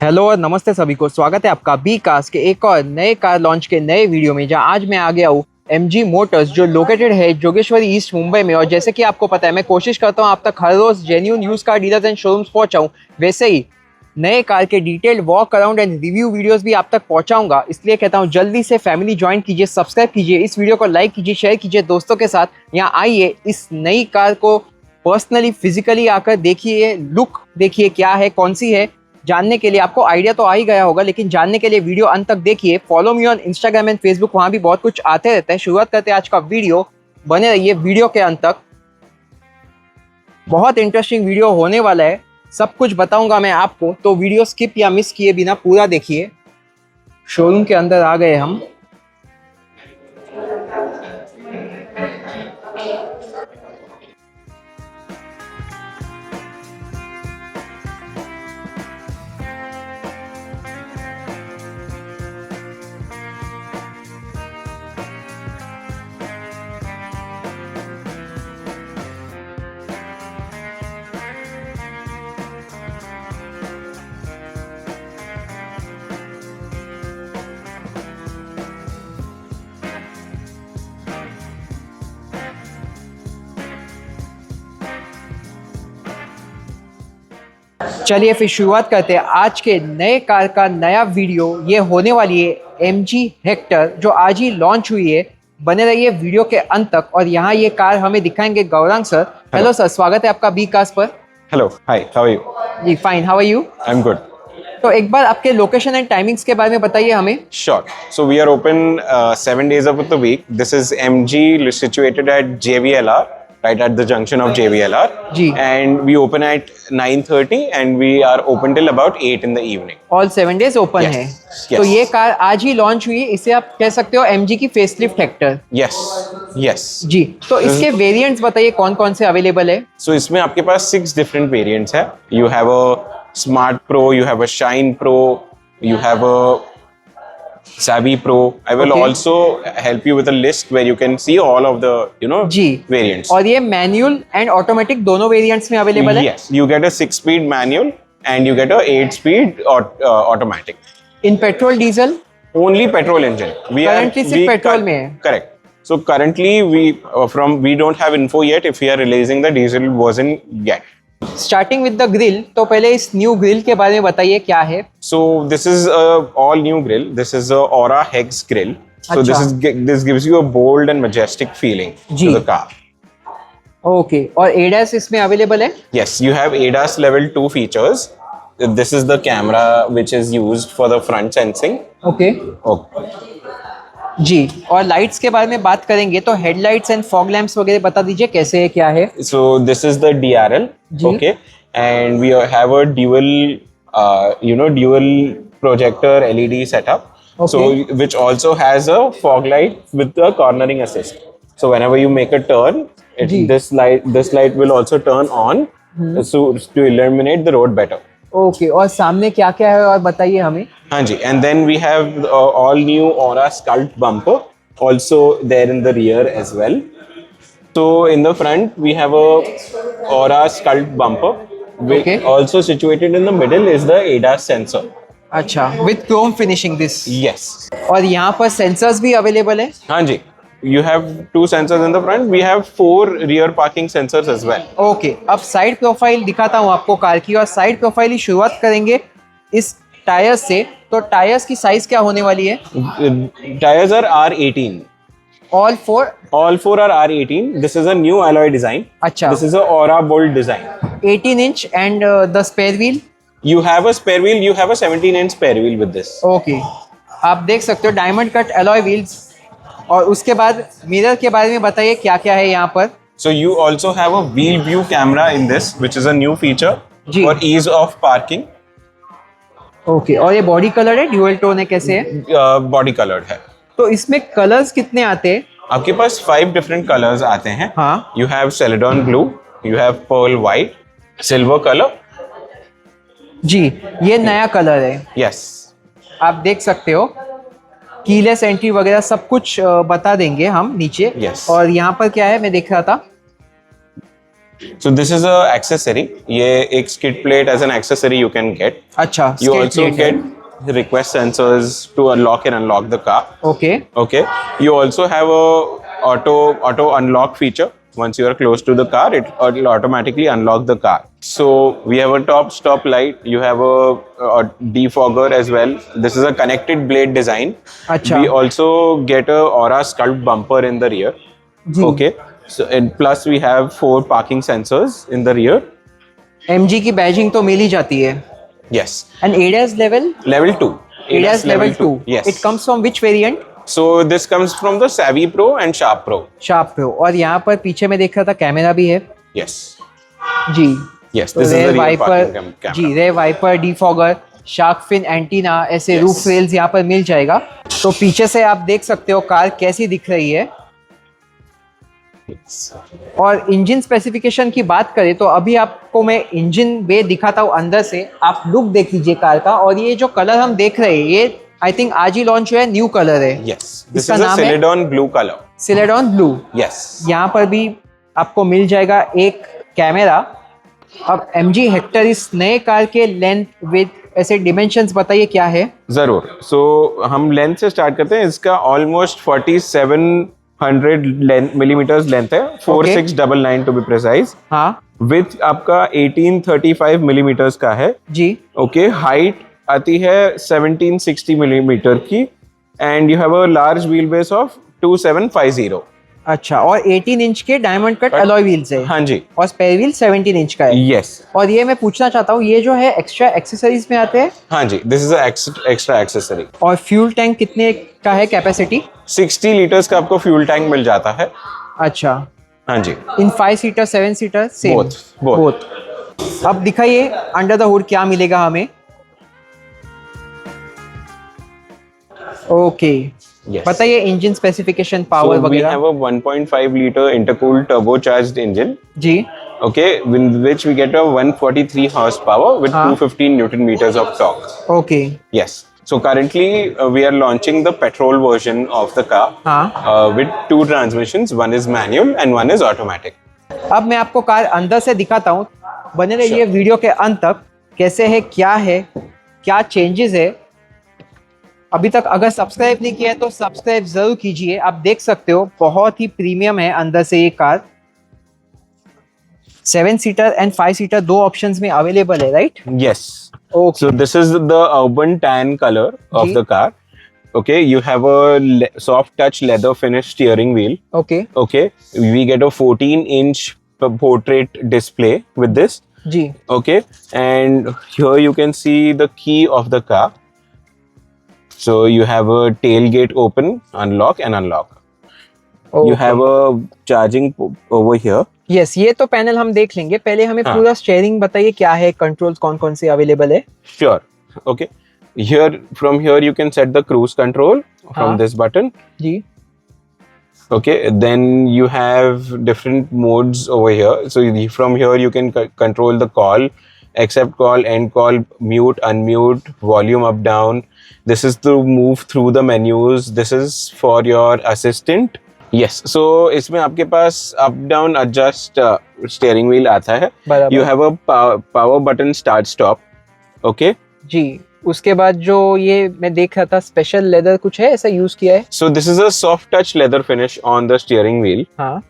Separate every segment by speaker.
Speaker 1: Hello और नमस्ते सभी को। स्वागत है आपका बी कास्ट के एक और नए कार लॉन्च के नए वीडियो में, जहां आज मैं आ गया हूँ एमजी मोटर्स, जो लोकेटेड है जोगेश्वरी ईस्ट मुंबई में। और जैसे कि आपको पता है, मैं कोशिश करता हूँ आप तक हर रोज genuine use car dealers and showrooms पहुंचाऊं। वैसे ही नए कार के detailed walk around and review videos भी आप तक पहुंचाऊंगा। इसलिए कहता हूँ जल्दी से फैमिली ज्वाइन कीजिए, सब्सक्राइब कीजिए, इस वीडियो को लाइक कीजिए, शेयर कीजिए दोस्तों के साथ। यहाँ आइए, इस नई कार को पर्सनली फिजिकली आकर देखिए, लुक देखिए क्या है, कौन सी है। जानने के लिए आपको आइडिया तो आ ही गया होगा, लेकिन जानने के लिए वीडियो अंत तक देखिए। Follow me on Instagram and Facebook, वहां भी बहुत कुछ आते रहता है। शुरुआत करते हैं आज का वीडियो, बने रहिए वीडियो के अंत तक। बहुत इंटरेस्टिंग वीडियो होने वाला है, सब कुछ बताऊंगा मैं आपको, तो वीडियो स्किप या मिस किए बिना पूरा देखिए। शोरूम के अंदर आ गए हम। चलिए फिर शुरुआत करते हैं आज के नए कार का नया वीडियो। ये होने वाली है एमजी हेक्टर, जो आज ही लॉन्च हुई है। बने रहिए वीडियो के अंत तक। और यहाँ ये कार हमें दिखाएंगे गौरांग सर। हेलो सर, स्वागत है आपका बी कास्ट पर।
Speaker 2: Hello, hi, how are you?
Speaker 1: जी fine, how are you?
Speaker 2: I am good.
Speaker 1: तो एक बार आपके लोकेशन एंड टाइमिंग्स के बारे में बताइए हमें।
Speaker 2: Sure. So we are open 7 days of the week. This is MG situated at JVLR, right at the junction of JVLR.
Speaker 1: जी।
Speaker 2: And we open at 9:30 and we are open till about 8 in the evening.
Speaker 1: All 7 days open
Speaker 2: Yes,
Speaker 1: है।
Speaker 2: yes.
Speaker 1: तो ये car आज ही launch हुई है, इसे आप कह सकते हो एमजी की फेसलिफ्ट हेक्टर।
Speaker 2: Yes, yes.
Speaker 1: जी, तो इसके वेरिएंट्स बताइए कौन कौन से अवेलेबल है।
Speaker 2: So इसमें आपके पास 6 different variants है. You have a Smart Pro, you have a Shine Pro, you have a Savvy Pro. I will
Speaker 1: Okay.
Speaker 2: also help you with a list where you can see all of the,
Speaker 1: ji,
Speaker 2: variants.
Speaker 1: और ये manual and automatic दोनों variants में available है।
Speaker 2: Yes, you get a 6-speed manual and you get a 8-speed automatic.
Speaker 1: In petrol diesel
Speaker 2: Only petrol engine.
Speaker 1: Currently सिर्फ petrol में है।
Speaker 2: Correct. So currently we don't have info yet if we are releasing the diesel version yet.
Speaker 1: Starting with the grill, तो पहले इस new grill के बारे में बताइए क्या है।
Speaker 2: So this is a all new grill. This is a Aura Hex grill. So this gives you a bold and majestic feeling
Speaker 1: जी।
Speaker 2: to the car.
Speaker 1: ओके, और एडस इसमें अवेलेबल है।
Speaker 2: Yes, you have ADAS level 2 features. This is the camera which is used for the front sensing.
Speaker 1: Okay
Speaker 2: Okay.
Speaker 1: जी, और lights के बारे में बात करेंगे तो हेडलाइट्स एंड फॉग लैंप्स वगैरह बता दीजिए कैसे है, क्या है।
Speaker 2: So this is the DRL.
Speaker 1: जी।
Speaker 2: Okay, and we have a dual projector LED setup.
Speaker 1: Okay.
Speaker 2: So which also has a fog light with the cornering assist. So whenever you make a turn,
Speaker 1: जी।
Speaker 2: this light will also turn on, so to illuminate the road better.
Speaker 1: Okay, और सामने क्या क्या है और बताइए हमें।
Speaker 2: हाँ जी, and then we have all new Aura Sculpt bumper also there in the rear as well. So in the front we have a Aura Sculpt bumper.
Speaker 1: Okay.
Speaker 2: Also situated in the middle is the ADAS sensor.
Speaker 1: अच्छा, with Chrome finishing this.
Speaker 2: Yes.
Speaker 1: और यहाँ पर sensors भी available है।
Speaker 2: हाँ जी, you have 2 sensors in the front. We have 4 rear parking sensors as well.
Speaker 1: Okay, अब side profile दिखाता हूँ आपको कार की। और साइड प्रोफाइल की शुरुआत करेंगे इस टायर्स से। तो टायर्स की साइज क्या होने वाली है?
Speaker 2: Tires are R18.
Speaker 1: All four
Speaker 2: All 4 are R18. This is a new alloy design.
Speaker 1: अच्छा।
Speaker 2: This is a Aura Bold design.
Speaker 1: 18 inch and the spare wheel.
Speaker 2: You have a spare wheel. You have a 17-inch spare wheel with this.
Speaker 1: Okay, आप देख सकते हो diamond cut alloy wheels. और उसके बाद mirror के बारे में बताइए क्या क्या है यहाँ पर।
Speaker 2: So you also have a wheel view camera in this, which is a new feature
Speaker 1: जी।
Speaker 2: for ease of parking.
Speaker 1: Okay, और ये बॉडी कलर है, ड्यूअल टोन है, कैसे है?
Speaker 2: Body colored है.
Speaker 1: तो इसमें कलर्स कितने आते हैं?
Speaker 2: आपके पास 5 different colors आते हैं.
Speaker 1: हाँ।
Speaker 2: You have Celadon blue, you have pearl white, silver color.
Speaker 1: जी, ये नया कलर है,
Speaker 2: Yes.
Speaker 1: आप देख सकते हो। कीलेस एंट्री वगैरह सब कुछ बता देंगे हम नीचे।
Speaker 2: Yes.
Speaker 1: और यहाँ पर क्या है, मैं देख रहा था
Speaker 2: So this is a accessory. ये एक skid plate as an accessory you can get.
Speaker 1: अच्छा,
Speaker 2: You
Speaker 1: skate
Speaker 2: also
Speaker 1: plate है।
Speaker 2: get request sensors to unlock and unlock the car.
Speaker 1: Okay,
Speaker 2: Okay. You also have a auto unlock feature. Once you are close to the car, it will automatically unlock the car. So we have a top stop light. You have a defogger as well. This is a connected blade design.
Speaker 1: अच्छा।
Speaker 2: We also get a Aura sculpt bumper in the rear.
Speaker 1: जी।
Speaker 2: Okay. So and plus we have 4 parking sensors in the rear.
Speaker 1: MG की badging तो मिल ही जाती है।
Speaker 2: Yes.
Speaker 1: And ADAS level?
Speaker 2: Level 2.
Speaker 1: ADAS level 2.
Speaker 2: Yes.
Speaker 1: It comes from which variant?
Speaker 2: So this comes from the Savvy Pro and Sharp Pro.
Speaker 1: Sharp pro. और यहाँ पर पीछे में देख रहा था कैमरा भी है।
Speaker 2: Yes.
Speaker 1: जी।
Speaker 2: Yes. This is the
Speaker 1: rear
Speaker 2: rear
Speaker 1: wiper,
Speaker 2: parking camera.
Speaker 1: जी, rear wiper, defogger, shark fin antenna, ऐसे
Speaker 2: Yes.
Speaker 1: रूफ रेल्स यहाँ पर मिल जाएगा। तो पीछे से आप देख सकते हो कार कैसी दिख रही है।
Speaker 2: Yes.
Speaker 1: और इंजन स्पेसिफिकेशन की बात करें तो अभी आपको मैं इंजन बे दिखाता हूँ अंदर से। आप लुक देख लीजिए कार का। और ये जो कलर हम देख रहे हैं, ये आई थिंक आज ही लॉन्च हुआ है, न्यू कलर है।
Speaker 2: Yes. This
Speaker 1: इसका
Speaker 2: is a
Speaker 1: नाम है
Speaker 2: Celadon blue color.
Speaker 1: Celadon blue.
Speaker 2: Yes.
Speaker 1: यहाँ पर भी आपको मिल जाएगा एक कैमरा। अब MG हेक्टर इस नए कार के लेंथ विद ऐसे डिमेंशंस बताइए क्या है?
Speaker 2: जरूर। So हम लेंथ से स्टार्ट करते हैं। इसका ऑलमोस्ट 4700 मिलीमीटर्स लेंथ है, 4699 टू बी प्रिसाइज।
Speaker 1: हाँ
Speaker 2: विथ आपका 1835 मिलीमीटर्स का है।
Speaker 1: जी।
Speaker 2: ओके। हाइट आती है 1760 मिलीमीटर की and you have a large wheel base of 2750।
Speaker 1: अच्छा, और 18 इंच के डायमंड कट अलॉय व्हील्स है।
Speaker 2: हाँ जी।
Speaker 1: और स्पेयर व्हील 17 इंच का है।
Speaker 2: यस।
Speaker 1: और ये मैं पूछना चाहता हूँ, ये जो है एक्स्ट्रा एक्सेसरीज में आते हैं?
Speaker 2: हाँ जी, दिस इज एक्स्ट्रा एक्सेसरी।
Speaker 1: और फ्यूल टैंक कितने का है कैपेसिटी?
Speaker 2: 60 लीटर्स का आपको फ्यूल टैंक मिल जाता है।
Speaker 1: अच्छा।
Speaker 2: हाँ जी।
Speaker 1: इन 5 सीटर 7 सीटर सेम?
Speaker 2: बोथ।
Speaker 1: अब दिखाइए अंडर द हुड क्या मिलेगा हमें। ओके।
Speaker 2: Yes.
Speaker 1: बताइए engine specification, power
Speaker 2: So we
Speaker 1: वगैरह।
Speaker 2: have a 1.5 liter intercooled turbocharged engine.
Speaker 1: जी।
Speaker 2: Okay, with which we get a 143 horsepower with 215 Newton meters of torque.
Speaker 1: Okay.
Speaker 2: Yes. So currently we are launching the petrol version of the car with 2 transmissions. One is manual and one is automatic.
Speaker 1: अब मैं आपको car अंदर से दिखाता हूँ। बने रहिए video के अंत तक। कैसे है, क्या चेंजेस है। अभी तक अगर सब्सक्राइब नहीं किया है तो सब्सक्राइब जरूर कीजिए। आप देख सकते हो बहुत ही प्रीमियम है अंदर से ये कार। 7 सीटर एंड 5 सीटर दो ऑप्शंस में अवेलेबल है, right?
Speaker 2: Yes.
Speaker 1: Okay.
Speaker 2: So this is the urban tan color of
Speaker 1: जी।
Speaker 2: the car. Okay, you have a soft touch leather finish steering wheel.
Speaker 1: Okay.
Speaker 2: Okay, we get a 14-inch portrait display with this.
Speaker 1: जी।
Speaker 2: Okay, and here you can see the key of the car. So you have a tailgate open, unlock and unlock. You have a charging over here.
Speaker 1: Yes, ये तो panel हम देख लेंगे। पहले हमें पूरा steering बताइए क्या है, कंट्रोल्स कौन कौन से अवेलेबल है?
Speaker 2: Sure. Okay. From here you can set the cruise control from this button.
Speaker 1: Ji.
Speaker 2: Okay. Then you have different modes over here. So from here you can control the call, accept call, end call, mute, unmute, volume up, down. This is to move through the menus. This is for your assistant. Yes. So इसमें आपके पास up down adjust steering wheel आता है.
Speaker 1: बराबर।
Speaker 2: You have a power button start stop. Okay.
Speaker 1: जी। उसके बाद जो ये मैं देख रहा था स्पेशल लेदर कुछ है, ऐसा यूज किया है?
Speaker 2: So this is a soft touch leather finish on the steering wheel.
Speaker 1: हाँ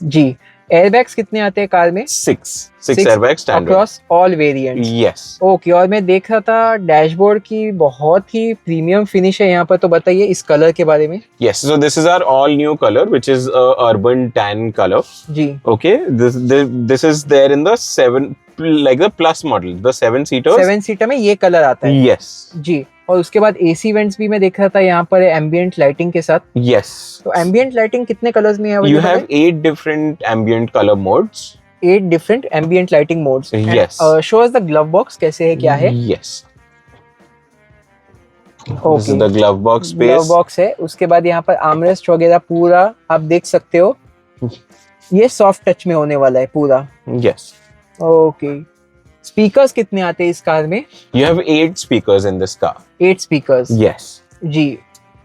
Speaker 1: जी। एयरबैग्स कितने आते हैं कार में?
Speaker 2: 6 airbags standard.
Speaker 1: Across all variants?
Speaker 2: Yes.
Speaker 1: Okay. और मैं देख रहा था डैशबोर्ड की बहुत ही प्रीमियम फिनिश है यहाँ पर, तो बताइए इस कलर के बारे में।
Speaker 2: Yes. So this is our all new color, which is a urban tan color.
Speaker 1: जी।
Speaker 2: Okay. This is there in the 7, like the plus model, the 7 seaters.
Speaker 1: 7 seater में ये कलर आता है?
Speaker 2: Yes.
Speaker 1: जी। और उसके बाद एसी वेंट्स भी मैं देख रहा था यहाँ पर एम्बिएंट लाइटिंग के साथ।
Speaker 2: Yes.
Speaker 1: तो एम्बिएंट लाइटिंग कितने कलर्स में है?
Speaker 2: You have 8 different ambient color modes.
Speaker 1: 8 different ambient lighting modes.
Speaker 2: Yes.
Speaker 1: Show us the glove box कैसे है, क्या है?
Speaker 2: Yes. This is the glove box space.
Speaker 1: Glove box है। उसके बाद यहाँ पर आर्मरेस्ट वगैरह पूरा आप देख सकते हो। ये सॉफ्ट टच में होने वाला है पूरा।
Speaker 2: Yes.
Speaker 1: ओके। स्पीकर्स कितने आते हैं इस कार में?
Speaker 2: You have 8 speakers in this car.
Speaker 1: 8 speakers?
Speaker 2: Yes.
Speaker 1: जी।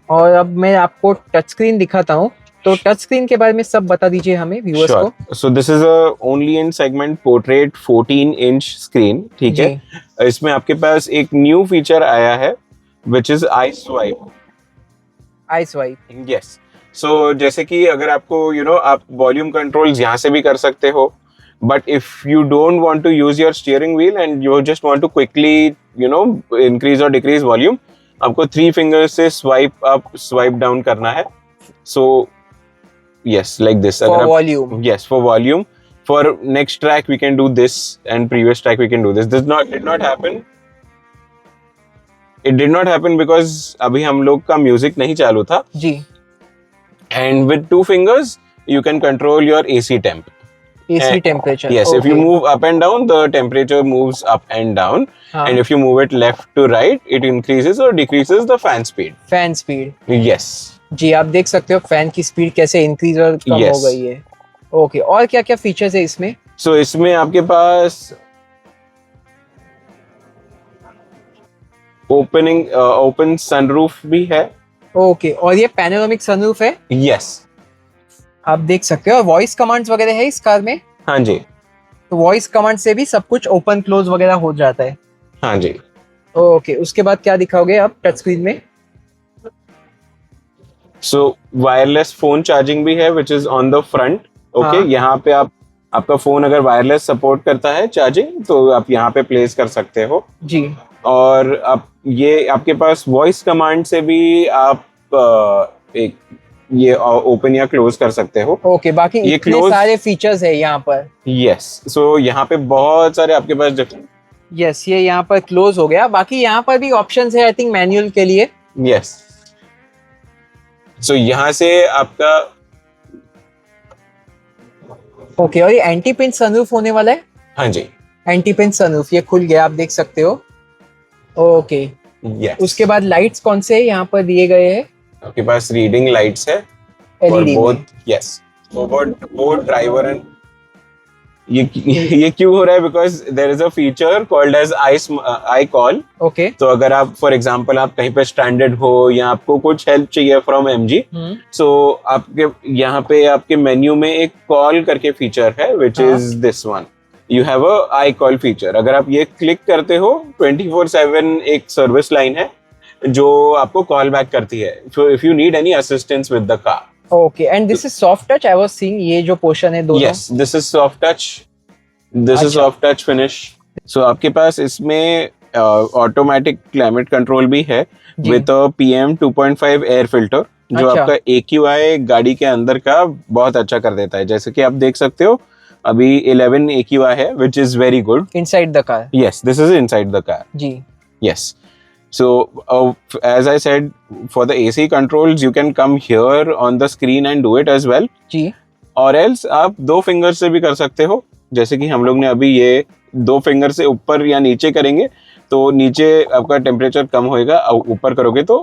Speaker 1: और अब मैं आपको टच स्क्रीन दिखाता हूँ। तो टच स्क्रीन के बारे में सब बता दीजिए हमें व्यूअर्स को।
Speaker 2: Sure. So this is a only in segment portrait 14-inch screen, ठीक है। इसमें आपके पास एक न्यू फीचर आया है which is eye swipe.
Speaker 1: I swipe.
Speaker 2: Yes. So जैसे कि अगर आपको आप वॉल्यूम कंट्रोल्स यहाँ से भी कर सकते हो, but if you don't want to use your steering wheel and you just want to quickly increase or decrease volume, आपको 3 fingers से swipe up swipe down करना है। So yes, like this.
Speaker 1: For volume.
Speaker 2: Yes, for volume. For next track we can do this, and previous track we can do this. This did not happen. It did not happen because अभी हम लोग का music नहीं चालू था।
Speaker 1: जी।
Speaker 2: And with 2 fingers you can control your AC temp.
Speaker 1: AC temperature.
Speaker 2: Yes, if you move up and down, the temperature moves up and down.
Speaker 1: हाँ.
Speaker 2: And if you move it left to right, it increases or decreases the fan speed.
Speaker 1: Fan speed.
Speaker 2: Yes.
Speaker 1: जी, आप देख सकते हो fan की speed कैसे increase और कम
Speaker 2: Yes.
Speaker 1: हो गई है। ओके, और क्या क्या फीचर्स है इसमें?
Speaker 2: So इसमें आपके पास ओपन सनरूफ भी है।
Speaker 1: ओके, और ये पैनोरामिक सनरूफ है।
Speaker 2: Yes.
Speaker 1: आप देख सकते हो। वॉइस कमांड्स वगैरह है इस कार में।
Speaker 2: हाँ जी,
Speaker 1: तो वॉइस कमांड से भी सब कुछ ओपन क्लोज वगैरह हो जाता है।
Speaker 2: हाँ जी।
Speaker 1: ओके, उसके बाद क्या दिखाओगे आप टच स्क्रीन में?
Speaker 2: So वायरलेस फोन चार्जिंग भी है which is on the front. Okay,
Speaker 1: हाँ.
Speaker 2: यहाँ पे आपका फोन अगर वायरलेस सपोर्ट करता है चार्जिंग, तो आप यहाँ पे प्लेस कर सकते हो।
Speaker 1: जी।
Speaker 2: और आप ये आपके पास वॉइस कमांड से भी आप एक ये ओपन या क्लोज कर सकते हो।
Speaker 1: ओके, बाकी
Speaker 2: ये
Speaker 1: इतने
Speaker 2: close-
Speaker 1: सारे फीचर्स है यहाँ पर।
Speaker 2: यस, सो यहाँ पे बहुत सारे आपके पास
Speaker 1: यस, ये यहाँ पर क्लोज हो गया। बाकी यहाँ पर भी ऑप्शंस है आई थिंक मैनुअल के लिए।
Speaker 2: यस, सो यहाँ से आपका
Speaker 1: ओके, और ये एंटी पिन सनरूफ होने वाला है।
Speaker 2: हाँ जी।
Speaker 1: एंटी पिन सनरूफ ये खुल गया, आप देख सकते हो। ओके,
Speaker 2: यस,
Speaker 1: उसके बाद लाइट्स कौन से यहाँ पर दिए गए हैं?
Speaker 2: आपके पास रीडिंग लाइट्स है
Speaker 1: एलईडी
Speaker 2: और
Speaker 1: में।
Speaker 2: यस, बोथ ड्राइवर एंड ये क्यों हो रहा है? Because there is a feature called as I call.
Speaker 1: Okay.
Speaker 2: तो अगर आप फॉर एग्जांपल आप कहीं पे स्ट्रैंडेड हो या आपको कुछ हेल्प चाहिए फ्रॉम एमजी, सो आपके यहाँ पे आपके मेन्यू में एक कॉल करके फीचर है which is this one. You have a I call feature. अगर आप ये क्लिक करते हो 24/7 एक सर्विस लाइन है जो आपको कॉल बैक करती है if you need any assistance with the car.
Speaker 1: Okay, and this is soft touch. I was seeing ये जो पोर्शन है दोनों।
Speaker 2: Yes, this is soft touch, this is soft touch finish. So आपके पास इसमें automatic climate control भी है with a PM 2.5 air filter, जो
Speaker 1: अच्छा।
Speaker 2: आपका AQI गाड़ी के अंदर का बहुत अच्छा कर देता है। जैसे कि आप देख सकते हो अभी 11 AQI है which is very good
Speaker 1: inside the car.
Speaker 2: Yes, this is inside the car.
Speaker 1: जी।
Speaker 2: Yes. So, as I said, for the AC controls, you can come here on the screen and do it as well.
Speaker 1: जी।
Speaker 2: और else आप 2 finger से भी कर सकते हो, जैसे कि हम लोग ने अभी ये 2 फिंगर से ऊपर या नीचे करेंगे तो नीचे आपका टेम्परेचर कम होएगा, ऊपर करोगे तो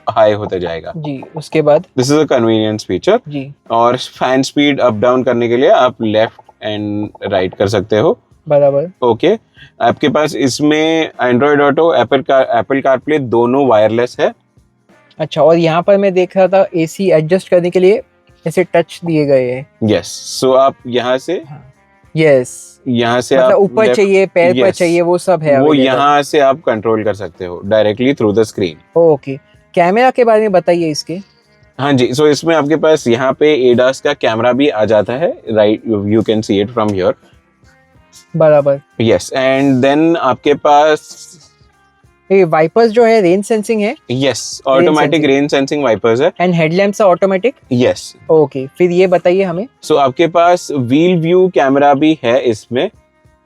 Speaker 2: हाई होते जाएगा।
Speaker 1: जी, उसके बाद
Speaker 2: this is a convenience feature.
Speaker 1: जी।
Speaker 2: और फैन स्पीड अप डाउन करने के लिए आप लेफ्ट एंड राइट कर सकते हो।
Speaker 1: बराबर।
Speaker 2: ओके, आपके पास इसमें एंड्रॉयड ऑटो, एप्पल कारप्ले दोनों वायरलेस है।
Speaker 1: अच्छा, और यहाँ पर मैं देख रहा था AC एडजस्ट करने के लिए ऐसे टच दिए गए हैं।
Speaker 2: यस, सो आप यहाँ से
Speaker 1: यस,
Speaker 2: मतलब
Speaker 1: मतलब ऊपर
Speaker 2: left-
Speaker 1: चाहिए, पैर पर
Speaker 2: Yes.
Speaker 1: चाहिए, वो सब है
Speaker 2: वो
Speaker 1: available।
Speaker 2: यहाँ से आप कंट्रोल कर सकते हो directly through the screen.
Speaker 1: Okay, camera के बारे में बताइए इसके।
Speaker 2: हाँ जी, सो इसमें आपके पास यहाँ पे ADAS का कैमरा भी आ जाता है, right, you can see it from here.
Speaker 1: बराबर।
Speaker 2: यस, एंड देन आपके पास
Speaker 1: ये वाइपर्स जो है रेन सेंसिंग है
Speaker 2: yes automatic rain sensing wipers है।
Speaker 1: And headlamps automatic.
Speaker 2: Yes,
Speaker 1: okay, फिर ये बताइए हमें।
Speaker 2: सो आपके पास व्हील व्यू कैमरा भी है इसमें।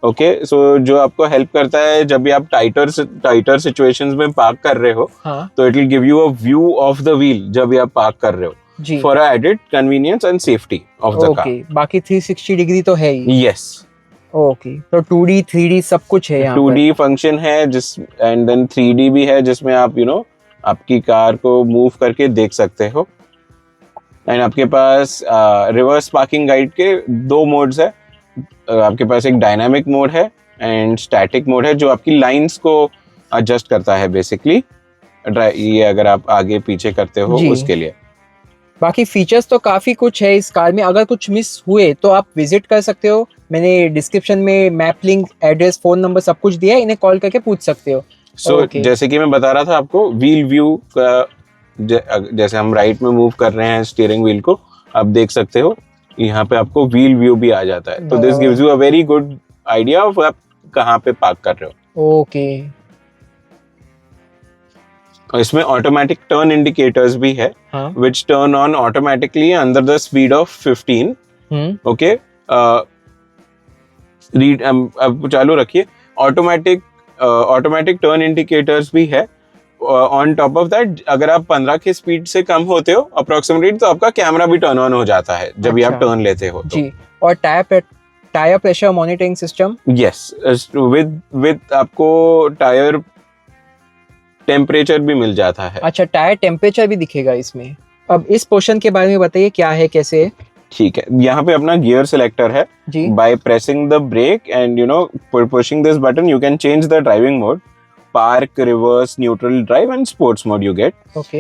Speaker 2: ओके, सो जो आपको हेल्प करता है जब भी आप टाइटर सिचुएशंस में पार्क कर रहे हो,
Speaker 1: हाँ
Speaker 2: तो it will give you a view of the wheel जब भी आप पार्क कर रहे हो,
Speaker 1: जी।
Speaker 2: For added convenience and safety of the car.
Speaker 1: Okay, बाकी 360 डिग्री तो है ही।
Speaker 2: यस,
Speaker 1: ओके, तो 2D 3D सब कुछ है यहाँ
Speaker 2: 2D फंक्शन है जिस एंड देन 3D भी है जिसमें आप आपकी कार को मूव करके देख सकते हो। एंड आपके पास रिवर्स पार्किंग गाइड के 2 मोड्स है। आपके पास एक डायनामिक मोड है एंड स्टैटिक मोड है जो आपकी लाइंस को एडजस्ट करता है बेसिकली। ये अगर आप आगे पीछे करते हो
Speaker 1: जी।
Speaker 2: उसके लिए।
Speaker 1: बाकी फीचर्स तो काफ़ी कुछ है इस कार में, अगर कुछ मिस हुए तो आप विजिट कर सकते हो। मैंने डिस्क्रिप्शन में map link, address, phone number सब कुछ दिया है, इन्हें कॉल करके पूछ सकते हो।
Speaker 2: सो जैसे कि मैं बता रहा था आपको, व्हील व्यू का जैसे हम राइट में मूव कर रहे हैं स्टीयरिंग व्हील को, आप देख सकते हो यहाँ पे आपको व्हील व्यू भी आ जाता है। तो this gives you a very good idea of आप कहाँ पे पार्क कर रहे हो।
Speaker 1: ओके।
Speaker 2: और इसमें ऑटोमेटिक टर्न इंडिकेटर्स भी है,
Speaker 1: हाँ।
Speaker 2: विच turn on automatically under the speed of 15। Okay, read अब चालू रखिए। ऑटोमेटिक टर्न इंडिकेटर्स भी है। ऑन टॉप ऑफ दैट, अगर आप 15 की स्पीड से कम होते हो अप्रोक्सीमेटली, तो आपका कैमरा भी टर्न ऑन हो जाता है जब ये आप टर्न लेते हो तो।
Speaker 1: जी। और tyre pressure monitoring system.
Speaker 2: Yes, with आपको टायर टेम्परेचर भी मिल जाता है।
Speaker 1: अच्छा, टायर टेम्परेचर भी दिखेगा इसमें। अब इस पोर्शन के बारे में बताइए, क्या है, कैसे है?
Speaker 2: ठीक है, यहाँ पे अपना गियर सिलेक्टर है।
Speaker 1: जी।
Speaker 2: By pressing the brake and pushing this button, you can change the driving mode, park, reverse, neutral drive and sports mode you get.
Speaker 1: Okay.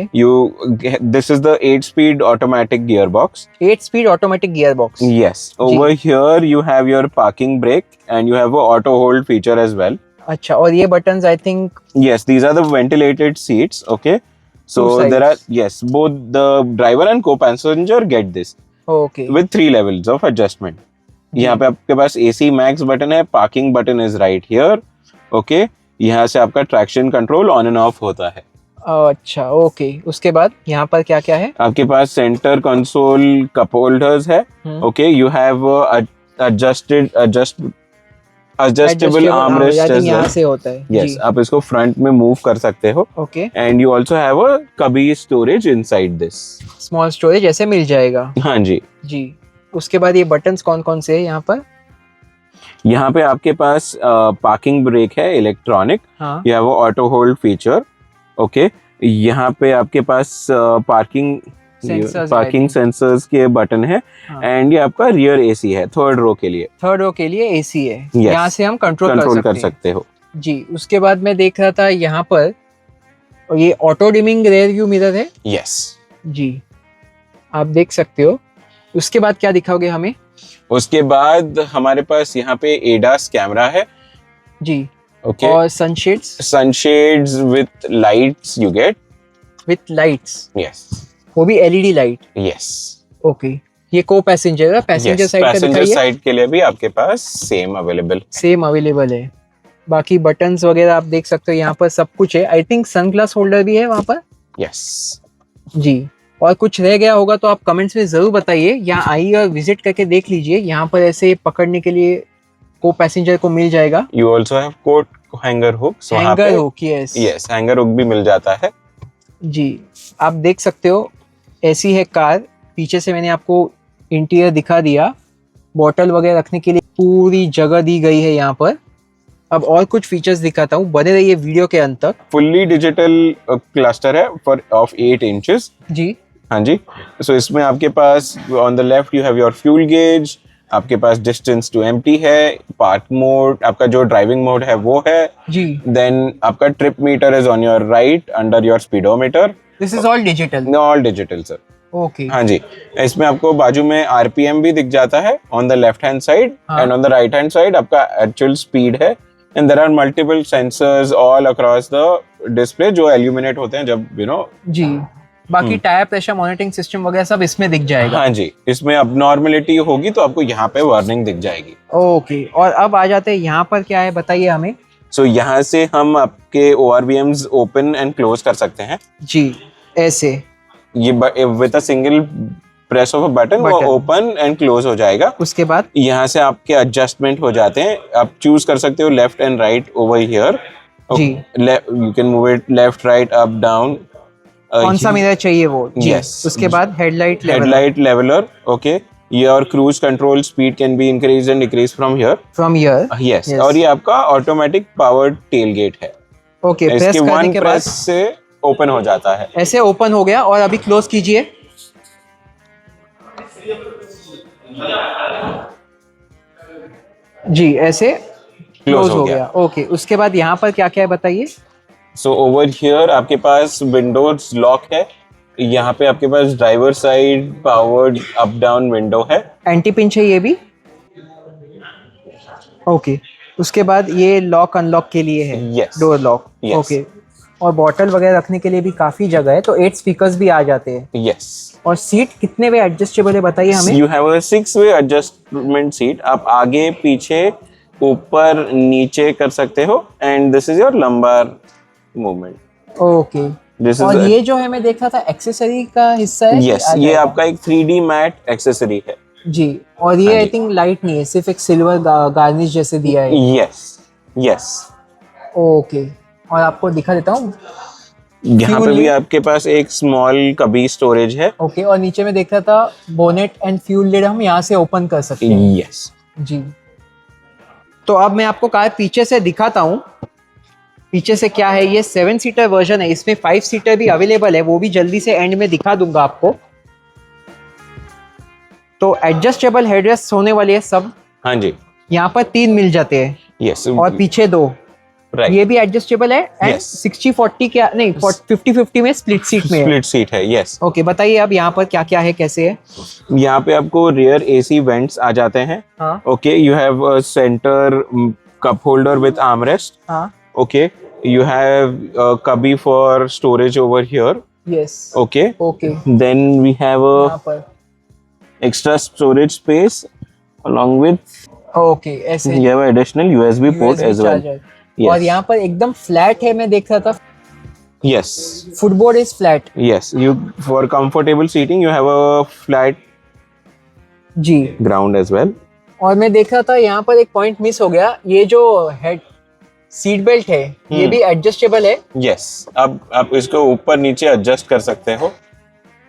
Speaker 2: This is the 8-speed automatic gearbox.
Speaker 1: 8-speed automatic gearbox.
Speaker 2: Yes. Over here you have your parking brake and you have a auto hold feature as well.
Speaker 1: अच्छा, और ये buttons I think.
Speaker 2: Yes, these are the ventilated seats. Okay. So there are, yes, both the driver and co-passenger get this.
Speaker 1: Okay.
Speaker 2: With 3 levels of adjustment. यहाँ पे आपके पास AC max button है, parking button is right here. Okay. यहाँ से आपका traction control on end of होता है।
Speaker 1: अच्छा, ओके। उसके बाद यहाँ पर क्या क्या है? आपके
Speaker 2: पास सेंटर कंसोल कप होल्डर्स है। Okay, you have adjustable armrest as
Speaker 1: यहाँ से होता है।
Speaker 2: यस, आप इसको फ्रंट में मूव कर सकते हो।
Speaker 1: Okay.
Speaker 2: And you also have a cubby storage inside this.
Speaker 1: Small storage ऐसे मिल जाएगा।
Speaker 2: हाँ जी।
Speaker 1: जी। उसके बाद ये बटन्स कौन कौन से है यहाँ पर?
Speaker 2: यहाँ पे आपके पास पार्किंग ब्रेक है इलेक्ट्रॉनिक।
Speaker 1: हाँ।
Speaker 2: यह वो ऑटो होल्ड फीचर। ओके, यहाँ पे आपके पास पार्किंग सेंसर्स के बटन है। एंड ये आपका रियर एसी है, थर्ड रो के लिए
Speaker 1: एसी है। यहाँ से हम कंट्रोल कर सकते
Speaker 2: हो।
Speaker 1: जी। उसके बाद मैं देख रहा था यहाँ पर ये auto dimming rear view mirror है।
Speaker 2: यस
Speaker 1: जी, आप देख सकते हो। उसके बाद क्या दिखाओगे हमें?
Speaker 2: उसके बाद हमारे पास यहाँ पे एडास कैमरा है।
Speaker 1: जी।
Speaker 2: ओके।
Speaker 1: और sunshades with lights you get.
Speaker 3: with lights.
Speaker 2: Yes.
Speaker 3: वो भी LED लाइट.
Speaker 2: Yes.
Speaker 3: Okay. ये को पैसेंजर है, पैसेंजर साइड का दिखाइए.
Speaker 2: पैसेंजर साइड के लिए भी आपके पास सेम अवेलेबल
Speaker 3: है. बाकी बटन्स वगैरह आप देख सकते हो, यहाँ पर सब कुछ है. आई थिंक सनग्लास होल्डर भी है वहाँ पर.
Speaker 2: यस
Speaker 3: जी. और कुछ रह गया होगा तो आप कमेंट्स में जरूर बताइए. यहाँ आइए और विजिट करके देख लीजिए. यहाँ पर ऐसे पकड़ने के लिए को पैसेंजर को मिल जाएगा.
Speaker 2: You also have coat hanger hooks.
Speaker 3: Hanger hook, yes
Speaker 2: hanger hook भी मिल जाता है.
Speaker 3: जी. आप देख सकते हो ऐसी है कार. पीछे से मैंने आपको इंटीरियर दिखा दिया. बॉटल वगैरह रखने के लिए पूरी जगह दी गई है यहाँ पर. अब और कुछ फीचर्स दिखाता हूँ, बने रहिए वीडियो के अंत तक.
Speaker 2: फुल्ली डिजिटल क्लस्टर है फॉर ऑफ 8 इंचेस.
Speaker 3: जी
Speaker 2: हाँ जी. सो इसमें आपके pass on the left you have your fuel gauge. आपके पास डिस्टेंस टू एम्प्टी है, पार्क मोड, आपका जो ड्राइविंग मोड है वो है
Speaker 3: जी.
Speaker 2: देन आपका trip meter is on your right under your speedometer.
Speaker 3: This is all digital.
Speaker 2: All digital sir.
Speaker 3: Okay.
Speaker 2: हाँ जी. इसमें आपको बाजू में आरपीएम भी दिख जाता है on the left hand side and on the right hand side आपका एक्चुअल स्पीड है. And there are multiple sensors all across the display जो एल्यूमिनेट होते हैं जब
Speaker 3: जी. बाकी टायर प्रेशर मॉनिटरिंग सिस्टम वगैरह सब इसमें दिख जाएगा.
Speaker 2: हाँ जी. इसमें अब नॉर्मलिटी होगी तो आपको यहाँ पे वार्निंग दिख जाएगी.
Speaker 3: ओके. और अब आ जाते हैं यहाँ पर क्या है बताइए हमें.
Speaker 2: सो यहाँ से हम आपके ORVMs ओपन एंड क्लोज कर सकते हैं.
Speaker 3: जी. ऐसे
Speaker 2: ये with a single press of a button वो ओपन एंड क्लोज हो जाएगा.
Speaker 3: उसके बाद
Speaker 2: यहाँ से आपके एडजस्टमेंट हो जाते हैं. आप चूज कर सकते हो left and right over here.
Speaker 3: जी.
Speaker 2: You can move it left right up down.
Speaker 3: कौन सा मिरर चाहिए वो.
Speaker 2: Yes.
Speaker 3: उसके बाद headlight
Speaker 2: leveller. Okay. Your cruise control speed can be increase and decrease from here. Yes. और ये आपका ऑटोमेटिक पावर्ड टेल गेट है.
Speaker 3: ओके. प्रेस करने के बाद
Speaker 2: से ओपन हो जाता है.
Speaker 3: ऐसे ओपन हो गया. और अभी क्लोज कीजिए. जी. ऐसे क्लोज हो गया. ओके. उसके बाद यहाँ पर क्या क्या है बताइए.
Speaker 2: सो ओवर हियर आपके पास विंडोज लॉक है. यहाँ पे आपके पास driver side powered up down window है।
Speaker 3: एंटी पिंच है ये भी। ओके, उसके बाद ये लॉक अनलॉक के लिए है।
Speaker 2: Yes.
Speaker 3: Door lock.
Speaker 2: Yes.
Speaker 3: Okay, और बॉटल वगैरह रखने के लिए भी काफी जगह है, तो 8 स्पीकर्स भी आ जाते हैं।
Speaker 2: यस।
Speaker 3: और सीट कितने वे एडजस्टेबल है बताइए हमें।
Speaker 2: You have a 6-way adjustment seat. आप आगे पीछे ऊपर नीचे कर सकते हो and this is your lumbar movement.
Speaker 3: Okay,
Speaker 2: this
Speaker 3: और
Speaker 2: इज
Speaker 3: ये जो है मैं देख रहा था एक्सेसरी का हिस्सा है।
Speaker 2: यस,
Speaker 3: आ
Speaker 2: ये
Speaker 3: जाएगा?
Speaker 2: आपका एक 3D मैट एक्सेसरी है।
Speaker 3: जी, और ये
Speaker 2: हाँ
Speaker 3: आई
Speaker 2: जी।
Speaker 3: थिंक लाइट नहीं है, सिर्फ एक सिल्वर गार्निश जैसे दिया है।
Speaker 2: Yes yes.
Speaker 3: ओके, और आपको दिखा देता हूँ।
Speaker 2: यहाँ पे
Speaker 3: Fuel
Speaker 2: भी
Speaker 3: lid।
Speaker 2: आपके पास एक स्मॉल कभी स्टोरेज है।
Speaker 3: ओके, और नीचे में देख रहा था बोनेट एंड फ्यूल लिड हम यहाँ से ओपन कर सकते हैं।
Speaker 2: यस।
Speaker 3: जी, तो अब मैं आपको कार पीछे से दिखाता हूँ। पीछे से क्या है, ये 7 सीटर वर्जन है, इसमें 5 सीटर भी अवेलेबल है, वो भी जल्दी से एंड में दिखा दूंगा आपको। तो एडजस्टेबल हेडरेस्ट होने वाली है सब।
Speaker 2: हाँ जी।
Speaker 3: यहाँ पर 3 मिल जाते हैं
Speaker 2: यस।
Speaker 3: और पीछे 2।
Speaker 2: राइट।
Speaker 3: ये भी एडजस्टेबल है एंड
Speaker 2: Yes.
Speaker 3: 60-40 क्या नहीं 50-50 में स्प्लिट सीट में है।
Speaker 2: स्प्लिट सीट है। यस।
Speaker 3: ओके, बताइए अब यहाँ पर क्या क्या है, कैसे है।
Speaker 2: यहाँ पे आपको रियर एसी वेंट्स आ जाते हैं।
Speaker 3: हाँ
Speaker 2: okay, you have a centre cup holder with armrest.
Speaker 3: हाँ।
Speaker 2: Okay, you have a cubby for storage over here.
Speaker 3: Yes.
Speaker 2: Okay,
Speaker 3: okay,
Speaker 2: then we have
Speaker 3: यहाँ
Speaker 2: a
Speaker 3: पर
Speaker 2: extra storage space along with
Speaker 3: okay ऐसे
Speaker 2: you have an additional USB port
Speaker 3: USB
Speaker 2: as well.
Speaker 3: charger।
Speaker 2: Yes.
Speaker 3: और यहाँ पर एकदम flat है, मैं देख रहा था
Speaker 2: Yes,
Speaker 3: footboard is flat.
Speaker 2: yes. You for comfortable seating, you have a flat
Speaker 3: जी,
Speaker 2: ground as well.
Speaker 3: और मैं देख रहा था यहाँ पर एक पॉइंट मिस हो गया, ये जो हेड सीट बेल्ट है ये भी एडजस्टेबल है।
Speaker 2: Yes. अब आप इसको ऊपर नीचे adjust कर सकते हो।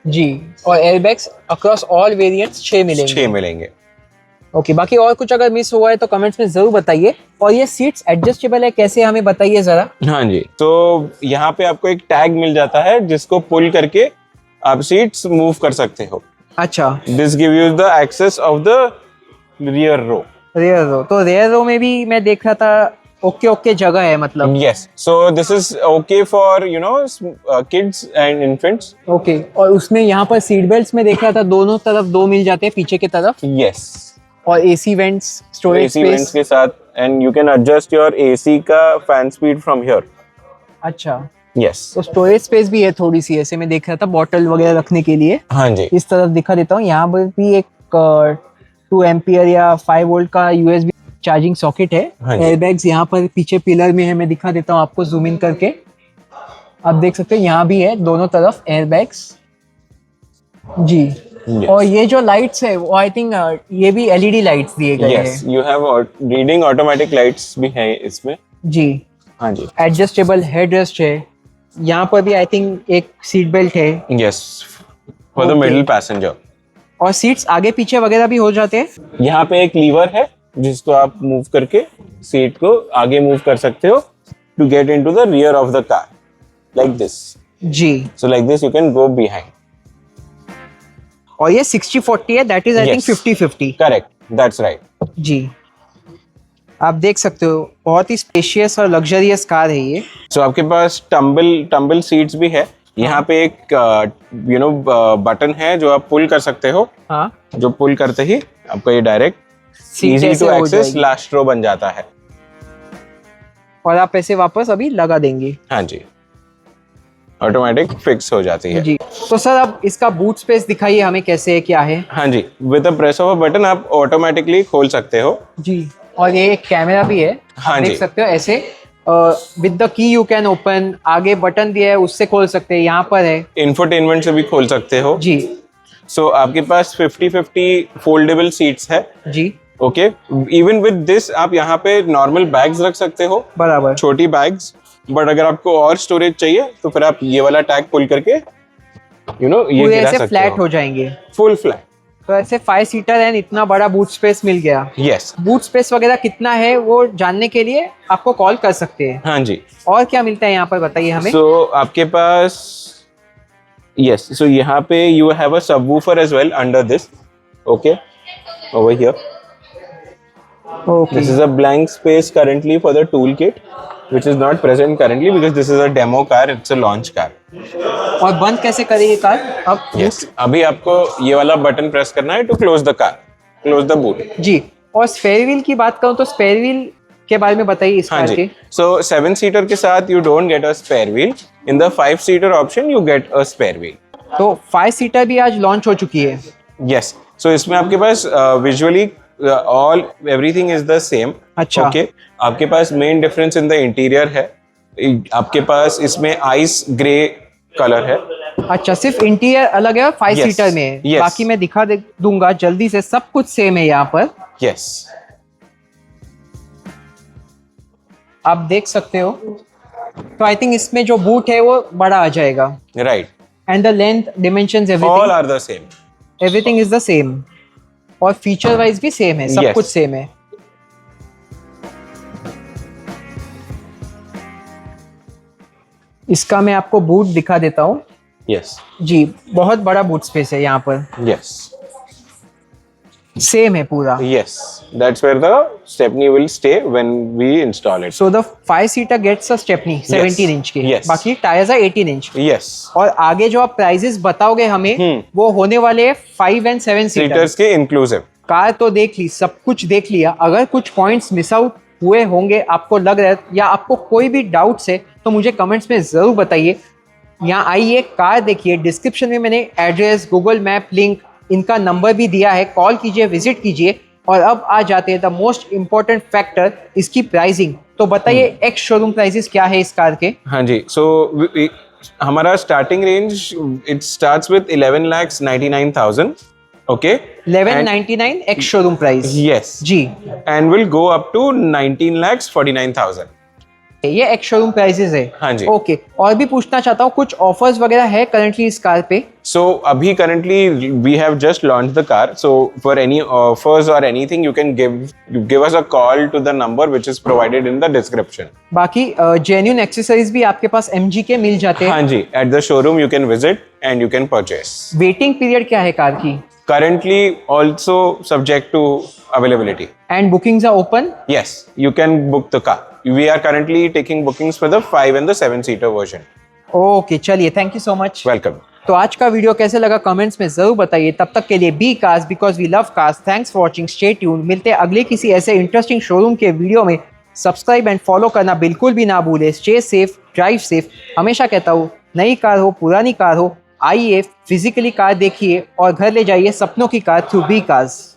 Speaker 3: जी, और एयरबैग्स अक्रॉस ऑल वेरिएंट्स 6 मिलेंगे।
Speaker 2: 6 मिलेंगे।
Speaker 3: ओके, बाकी और कुछ अगर मिस हुआ है तो कमेंट्स में जरूर बताइए। और ये सीट्स एडजस्टेबल है कैसे, हमें बताइए जरा।
Speaker 2: हाँ जी, तो यहाँ पे आपको एक टैग मिल जाता है जिसको पुल करके आप सीट्स मूव कर सकते हो।
Speaker 3: अच्छा,
Speaker 2: This gives you the access of the rear row.
Speaker 3: Rear row, तो रेयर रो में भी मैं देख रहा था ओके ओके जगह है मतलब।
Speaker 2: Yes. So this is okay for kids and infants.
Speaker 3: Okay, और उसमें यहाँ पर सीट बेल्ट्स में देख रहा था दोनों तरफ 2 मिल जाते हैं, पीछे की तरफ।
Speaker 2: Yes.
Speaker 3: और AC vents, storage
Speaker 2: AC vents
Speaker 3: space.
Speaker 2: के साथ and you can adjust your AC का fan speed from here.
Speaker 3: अच्छा,
Speaker 2: Yes.
Speaker 3: तो स्टोरेज स्पेस भी है थोड़ी सी, ऐसे मैं देख रहा था बॉटल वगैरह रखने के लिए।
Speaker 2: हाँ जी।
Speaker 3: इस तरफ दिखा देता हूँ, यहाँ पर भी एक 2 एम्पियर या 5 वोल्ट का USB चार्जिंग सॉकेट है।
Speaker 2: हाँ जी।
Speaker 3: एयरबैग्स यहाँ पर पीछे पिलर में है, मैं दिखा देता हूँ आपको जूम इन करके। आप देख सकते हैं यहाँ भी है दोनों तरफ एयरबैग्स। जी।
Speaker 2: Yes.
Speaker 3: और ये जो लाइट्स है वो आई थिंक ये भी LED लाइट्स दिए गए
Speaker 2: Yes.
Speaker 3: हैं।
Speaker 2: You have reading automatic lights भी है इसमें।
Speaker 3: जी,
Speaker 2: हाँ जी।
Speaker 3: एडजस्टेबल हेडरेस्ट है। यहाँ पर भी आई थिंक एक सीट बेल्ट है।
Speaker 2: Yes. For the
Speaker 3: Okay.
Speaker 2: middle passenger.
Speaker 3: और सीट्स आगे पीछे वगैरह भी हो जाते हैं।
Speaker 2: यहाँ पे एक लीवर है जिसको आप मूव करके सीट को आगे मूव कर सकते हो to get into the rear of the car like this.
Speaker 3: Ji,
Speaker 2: So like this you can go behind.
Speaker 3: और ये 60-40 है, that is I think
Speaker 2: Yes.
Speaker 3: 50-50।
Speaker 2: Correct. That's right.
Speaker 3: जी, आप देख सकते हो बहुत ही स्पेशियस और लग्जरियस कार है ये।
Speaker 2: So आपके पास टम्बल सीट्स भी है। यहाँ पे एक बटन है जो आप पुल कर सकते हो।
Speaker 3: हाँ,
Speaker 2: जो पुल करते ही आपका ये डायरेक्ट
Speaker 3: सीट
Speaker 2: इजी
Speaker 3: ऐसे
Speaker 2: टू
Speaker 3: हो
Speaker 2: एक्सेस
Speaker 3: जाएगी।
Speaker 2: लास्ट रो बन जाता है।
Speaker 3: और आप ऐसे वापस अभी लगा देंगे।
Speaker 2: हाँ जी, ऑटोमेटिक फिक्स हो जाती है।
Speaker 3: जी, तो सर अब इसका बूट स्पेस दिखाइए हमें, कैसे है क्या है।
Speaker 2: हाँ जी, with the press of a button आप ऑटोमेटिकली खोल सकते हो।
Speaker 3: जी, और ये एक कैमरा भी है।
Speaker 2: हाँ
Speaker 3: देख
Speaker 2: जी।
Speaker 3: सकते हो ऐसे with the key you can open, आगे बटन दिया है उससे खोल सकते हैं, यहाँ पर है।
Speaker 2: इंफोटेनमेंट से भी खोल सकते हो।
Speaker 3: जी
Speaker 2: सो आपके पास 50-50 फोल्डेबल सीट्स है।
Speaker 3: जी,
Speaker 2: ओके, इवन विद दिस आप यहाँ पे नॉर्मल बैग्स रख सकते हो,
Speaker 3: बराबर।
Speaker 2: छोटी बैग्स। बट अगर आपको और स्टोरेज चाहिए तो फिर आप ये वाला टैग पुल करके ये
Speaker 3: पूरे
Speaker 2: गिरा
Speaker 3: ऐसे
Speaker 2: सकते
Speaker 3: फ्लैट
Speaker 2: हो
Speaker 3: हो जाएंगे।
Speaker 2: Full flat.
Speaker 3: तो ऐसे 5 सीटर है, इतना बड़ा बूट स्पेस मिल गया।
Speaker 2: यस।
Speaker 3: बूट स्पेस वगैरह कितना है वो जानने के लिए आपको कॉल कर सकते हैं।
Speaker 2: हाँ जी।
Speaker 3: और क्या मिलता है यहाँ पर बताइए हमें।
Speaker 2: सो आपके पास यस, सो यहाँ पे you have a subwoofer as well under this. Okay, over here.
Speaker 3: Okay
Speaker 2: This is a blank space currently for the toolkit, which is not present currently because this is a demo car. It's a launch car.
Speaker 3: और बंद कैसे करें ये car अब?
Speaker 2: Yes. अभी आपको ये वाला बटन प्रेस करना है to close the car, close the boot.
Speaker 3: जी, और स्पेयर व्हील की बात करूँ तो स्पेयर व्हील के बारे में बताइए इस
Speaker 2: हाँ
Speaker 3: कार के।
Speaker 2: जी. So 7-seater के साथ you don't get a spare wheel. In the 5-seater option you get a spare wheel.
Speaker 3: तो 5 सीटर भी आज लॉन्च हो चुकी है।
Speaker 2: Yes. So इसमें आपके पास visually all everything is the same.
Speaker 3: अच्छा।
Speaker 2: Okay. आपके पास main difference in the interior है, आपके पास इसमें आइस ग्रे कलर है।
Speaker 3: अच्छा, सिर्फ इंटीरियर अलग है और 5
Speaker 2: Yes,
Speaker 3: सीटर में है।
Speaker 2: yes.
Speaker 3: बाकी मैं दिखा दूंगा जल्दी से, सब कुछ सेम है यहाँ पर।
Speaker 2: यस,
Speaker 3: आप देख सकते हो। तो आई थिंक इसमें जो बूट है वो बड़ा आ जाएगा
Speaker 2: right,
Speaker 3: and the length dimensions
Speaker 2: all
Speaker 3: everything
Speaker 2: are the same.
Speaker 3: Everything is the same और फीचर वाइज भी सेम है, सब
Speaker 2: Yes.
Speaker 3: कुछ सेम है। इसका मैं आपको बूट दिखा देता हूँ।
Speaker 2: यस
Speaker 3: जी, बहुत बड़ा बूट स्पेस है यहाँ पर,
Speaker 2: यस
Speaker 3: सेम है पूरा।
Speaker 2: Yes, that's where the stepney will stay when we install it.
Speaker 3: So the 5 seater gets a stepney 17 inch की।
Speaker 2: Yes.
Speaker 3: बाकी टायर्स है 18 इंच।
Speaker 2: यस,
Speaker 3: और आगे जो आप प्राइजेस बताओगे हमें वो होने वाले हैं 5 एंड 7 सीटर।
Speaker 2: सीटर्स के इंक्लूसिव।
Speaker 3: कार तो देख ली, सब कुछ देख लिया। अगर कुछ पॉइंट्स मिस आउट हुए होंगे, आपको लग रहा है या आपको कोई भी डाउट्स है तो मुझे कमेंट्स में जरूर बताइए। यहाँ आइए, कार देखिए, डिस्क्रिप्शन में मैंने एड्रेस, गूगल मैप लिंक, इनका नंबर भी दिया है, कॉल कीजिए, विजिट कीजिए। और अब आ जाते हैं द मोस्ट इम्पोर्टेंट फैक्टर, इसकी प्राइसिंग। तो बताइए एक्स शोरूम प्राइसेस क्या है इस कार के?
Speaker 2: हाँ जी, सो हमारा starting range it starts with 11,99,000. Okay.
Speaker 3: 1199 ex showroom price.
Speaker 2: Yes.
Speaker 3: जी,
Speaker 2: And will go up to 19,49,000.
Speaker 3: ये एक्स शोरूम प्राइसेस है।
Speaker 2: हाँ जी।
Speaker 3: ओके, और भी पूछना चाहता हूँ, कुछ ऑफर्स वगैरह है करंटली इस कार पे?
Speaker 2: So abhi currently we have just launched the car. So for any offers or anything, you can give us a call to the number which is provided in the description.
Speaker 3: बाकी genuine accessories भी आपके पास MG के मिल जाते हैं।
Speaker 2: हाँ जी, at the showroom you can visit and you can purchase.
Speaker 3: Waiting period क्या है car की?
Speaker 2: Currently also subject to availability.
Speaker 3: And bookings are open?
Speaker 2: Yes, you can book the car. We are currently taking bookings for the 5 and the 7-seater version.
Speaker 3: ओके, चलिए, thank you so much.
Speaker 2: Welcome.
Speaker 3: तो आज का video कैसे लगा comments में जरूर बताइए। तब तक के लिए be cars, because we love cars. Thanks for watching, stay tuned. मिलते हैं अगले किसी ऐसे इंटरेस्टिंग शोरूम के वीडियो में। सब्सक्राइब एंड फॉलो करना बिल्कुल भी ना भूले। Stay safe, drive safe. हमेशा कहता हूँ, नई कार हो, पुरानी कार हो, आइए फिजिकली कार देखिए और घर ले जाइए सपनों की कार थ्रू बी कार्स।